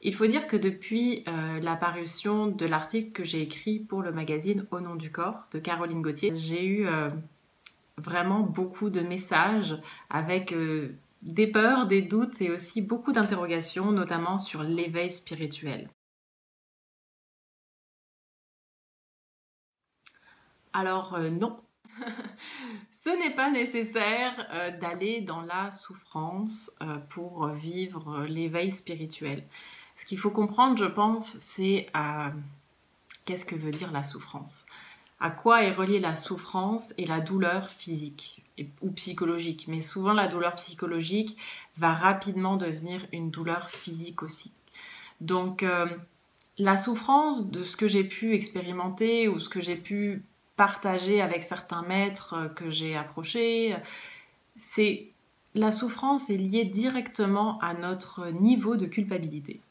Il faut dire que depuis la parution de l'article que j'ai écrit pour le magazine Au nom du corps de Caroline Gauthier, j'ai eu vraiment beaucoup de messages avec des peurs, des doutes et aussi beaucoup d'interrogations, notamment sur l'éveil spirituel. Alors non, ce n'est pas nécessaire d'aller dans la souffrance pour vivre l'éveil spirituel. Ce qu'il faut comprendre, je pense, c'est qu'est-ce que veut dire la souffrance? À quoi est reliée la souffrance et la douleur physique ou psychologique? Mais souvent, la douleur psychologique va rapidement devenir une douleur physique aussi. Donc, la souffrance de ce que j'ai pu expérimenter ou ce que j'ai pu partager avec certains maîtres que j'ai approchés, c'est la souffrance est liée directement à notre niveau de culpabilité.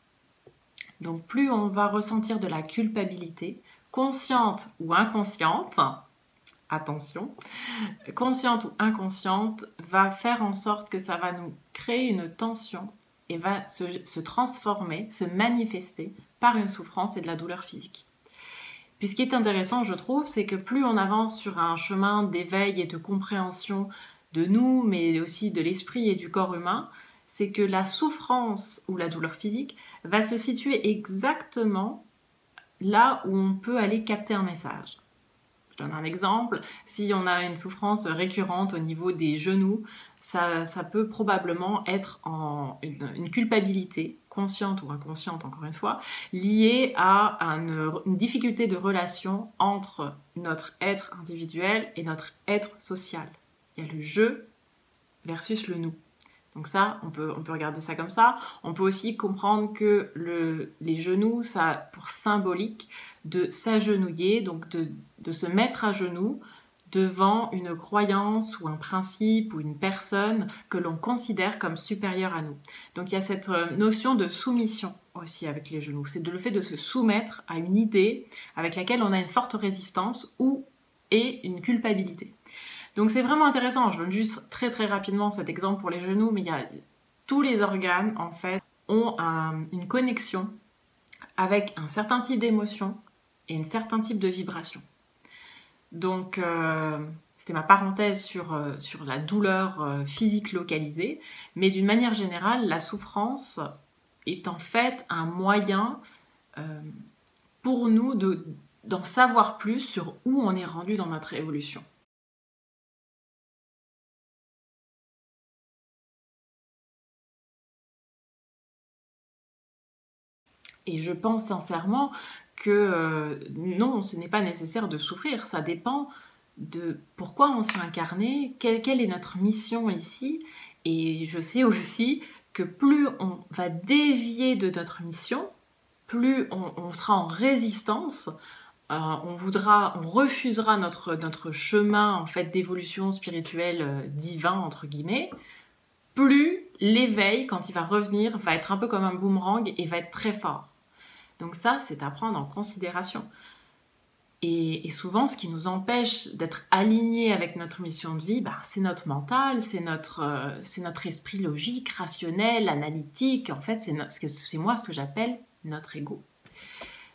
Donc plus on va ressentir de la culpabilité, consciente ou inconsciente, attention, consciente ou inconsciente, va faire en sorte que ça va nous créer une tension et va se transformer, se manifester par une souffrance et de la douleur physique. Puis ce qui est intéressant, je trouve, c'est que plus on avance sur un chemin d'éveil et de compréhension de nous, mais aussi de l'esprit et du corps humain, c'est que la souffrance ou la douleur physique va se situer exactement là où on peut aller capter un message. Je donne un exemple, si on a une souffrance récurrente au niveau des genoux, ça peut probablement être une culpabilité, consciente ou inconsciente encore une fois, liée à une difficulté de relation entre notre être individuel et notre être social. Il y a le je versus le nous. Donc ça, on peut regarder ça comme ça. On peut aussi comprendre que les genoux, ça a pour symbolique de s'agenouiller, donc de se mettre à genoux devant une croyance ou un principe ou une personne que l'on considère comme supérieure à nous. Donc il y a cette notion de soumission aussi avec les genoux. C'est le fait de se soumettre à une idée avec laquelle on a une forte résistance et une culpabilité. Donc c'est vraiment intéressant, je donne juste très très rapidement cet exemple pour les genoux, mais tous les organes en fait ont une connexion avec un certain type d'émotion et un certain type de vibration. Donc c'était ma parenthèse sur la douleur physique localisée, mais d'une manière générale, la souffrance est en fait un moyen pour nous d'en savoir plus sur où on est rendu dans notre évolution. Et je pense sincèrement que non, ce n'est pas nécessaire de souffrir, ça dépend de pourquoi on s'est incarné, quelle est notre mission ici. Et je sais aussi que plus on va dévier de notre mission, plus on sera en résistance, on refusera notre chemin en fait d'évolution spirituelle divin entre guillemets, plus l'éveil, quand il va revenir, va être un peu comme un boomerang et va être très fort. Donc ça, c'est à prendre en considération. Et souvent, ce qui nous empêche d'être alignés avec notre mission de vie, c'est notre mental, c'est notre esprit logique, rationnel, analytique. En fait, c'est moi ce que j'appelle notre ego.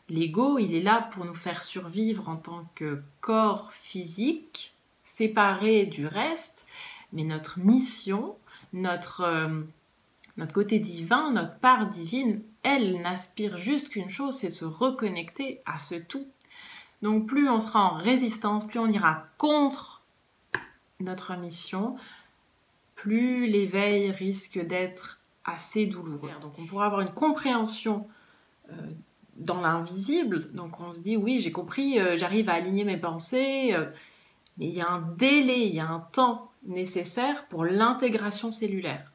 L'ego, il est là pour nous faire survivre en tant que corps physique, séparé du reste, mais notre mission, notre côté divin, notre part divine, elle n'aspire juste qu'une chose, c'est se reconnecter à ce tout. Donc plus on sera en résistance, plus on ira contre notre mission, plus l'éveil risque d'être assez douloureux. Donc on pourra avoir une compréhension dans l'invisible, donc on se dit oui j'ai compris, j'arrive à aligner mes pensées, mais il y a un délai, il y a un temps nécessaire pour l'intégration cellulaire.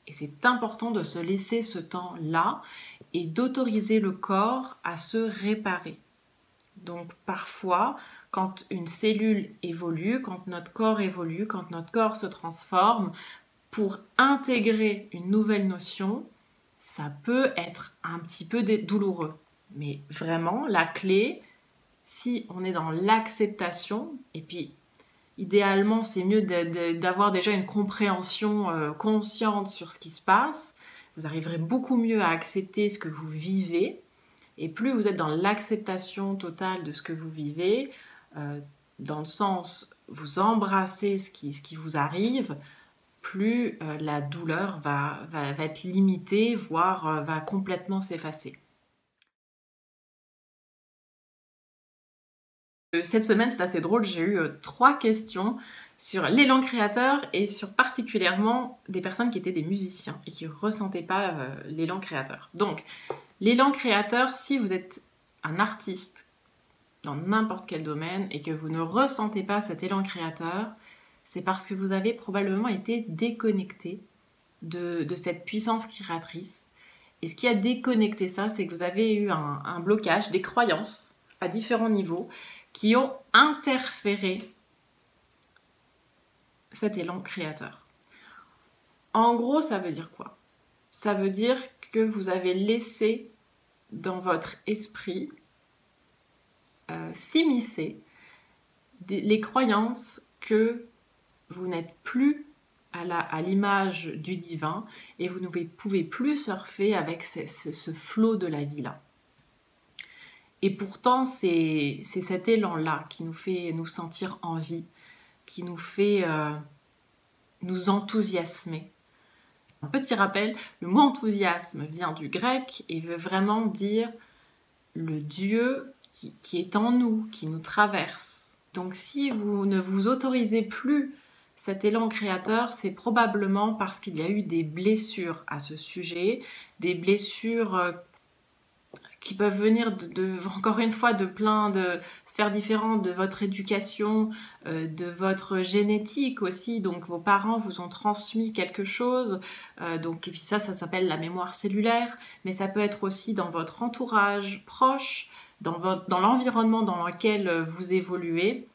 Et c'est important de se laisser ce temps-là et d'autoriser le corps à se réparer. Donc parfois, quand une cellule évolue, quand notre corps évolue, quand notre corps se transforme, pour intégrer une nouvelle notion, ça peut être un petit peu douloureux. Mais vraiment, la clé, si on est dans l'acceptation, et puis idéalement, c'est mieux d'avoir déjà une compréhension consciente sur ce qui se passe, vous arriverez beaucoup mieux à accepter ce que vous vivez. Et plus vous êtes dans l'acceptation totale de ce que vous vivez, dans le sens vous embrassez ce qui vous arrive, plus la douleur va être limitée, voire va complètement s'effacer. Cette semaine, c'est assez drôle, j'ai eu 3 questions sur l'élan créateur et sur particulièrement des personnes qui étaient des musiciens et qui ne ressentaient pas l'élan créateur. Donc, l'élan créateur, si vous êtes un artiste dans n'importe quel domaine et que vous ne ressentez pas cet élan créateur, c'est parce que vous avez probablement été déconnecté de cette puissance créatrice. Et ce qui a déconnecté ça, c'est que vous avez eu un blocage, des croyances à différents niveaux qui ont interféré cet élan créateur. En gros, ça veut dire quoi? Ça veut dire que vous avez laissé dans votre esprit s'immiscer les croyances que vous n'êtes plus à l'image du divin et vous ne pouvez plus surfer avec ce flot de la vie-là. Et pourtant, c'est cet élan-là qui nous fait nous sentir en vie, qui nous fait nous enthousiasmer. Un petit rappel, le mot enthousiasme vient du grec et veut vraiment dire le Dieu qui est en nous, qui nous traverse. Donc si vous ne vous autorisez plus cet élan créateur, c'est probablement parce qu'il y a eu des blessures à ce sujet, des blessures qui peuvent venir encore une fois de plein de sphères différentes, de votre éducation, de votre génétique aussi. Donc vos parents vous ont transmis quelque chose, et puis ça s'appelle la mémoire cellulaire, mais ça peut être aussi dans votre entourage proche, dans l'environnement dans lequel vous évoluez.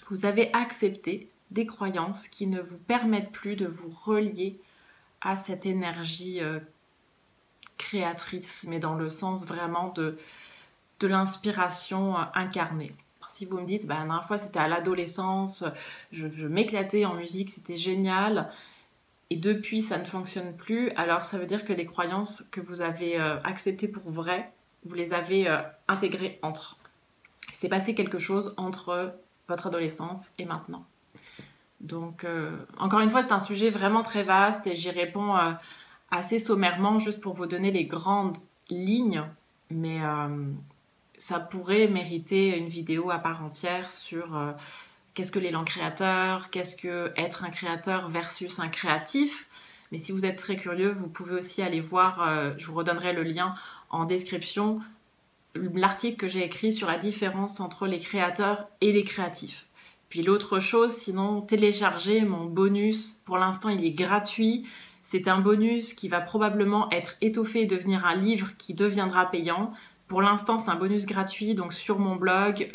Vous avez accepté des croyances qui ne vous permettent plus de vous relier à cette énergie créatrice, mais dans le sens vraiment de l'inspiration incarnée. Si vous me dites, la dernière fois c'était à l'adolescence, je m'éclatais en musique, c'était génial, et depuis ça ne fonctionne plus, alors ça veut dire que les croyances que vous avez acceptées pour vraies, vous les avez intégrées entre. Il s'est passé quelque chose entre votre adolescence et maintenant. Donc, encore une fois, c'est un sujet vraiment très vaste et j'y réponds assez sommairement, juste pour vous donner les grandes lignes, mais ça pourrait mériter une vidéo à part entière sur qu'est-ce que l'élan créateur, qu'est-ce que être un créateur versus un créatif. Mais si vous êtes très curieux, vous pouvez aussi aller voir, je vous redonnerai le lien en description, l'article que j'ai écrit sur la différence entre les créateurs et les créatifs. Puis l'autre chose, sinon, téléchargez mon bonus. Pour l'instant, il est gratuit. C'est un bonus qui va probablement être étoffé et devenir un livre qui deviendra payant. Pour l'instant, c'est un bonus gratuit, donc sur mon blog.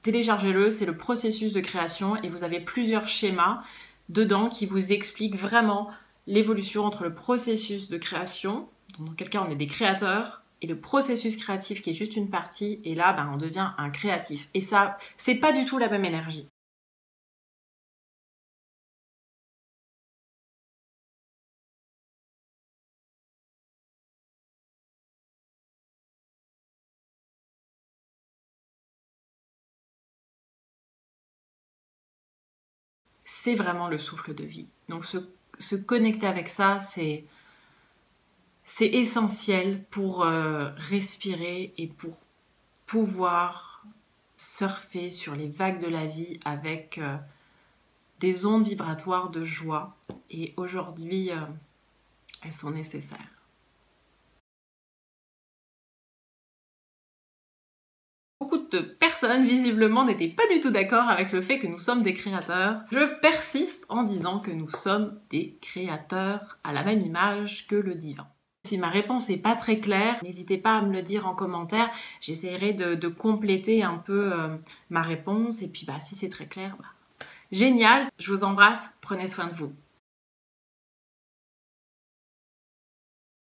Téléchargez-le, c'est le processus de création et vous avez plusieurs schémas dedans qui vous expliquent vraiment l'évolution entre le processus de création, dans quel cas on est des créateurs, et le processus créatif qui est juste une partie, et là on devient un créatif. Et ça, c'est pas du tout la même énergie. C'est vraiment le souffle de vie. Donc se connecter avec ça, c'est essentiel pour respirer et pour pouvoir surfer sur les vagues de la vie avec des ondes vibratoires de joie. Et aujourd'hui, elles sont nécessaires. Beaucoup de personnes, visiblement, n'étaient pas du tout d'accord avec le fait que nous sommes des créateurs. Je persiste en disant que nous sommes des créateurs à la même image que le divin. Si ma réponse n'est pas très claire, n'hésitez pas à me le dire en commentaire. J'essaierai de compléter un peu ma réponse. Et puis si c'est très clair, génial. Je vous embrasse. Prenez soin de vous.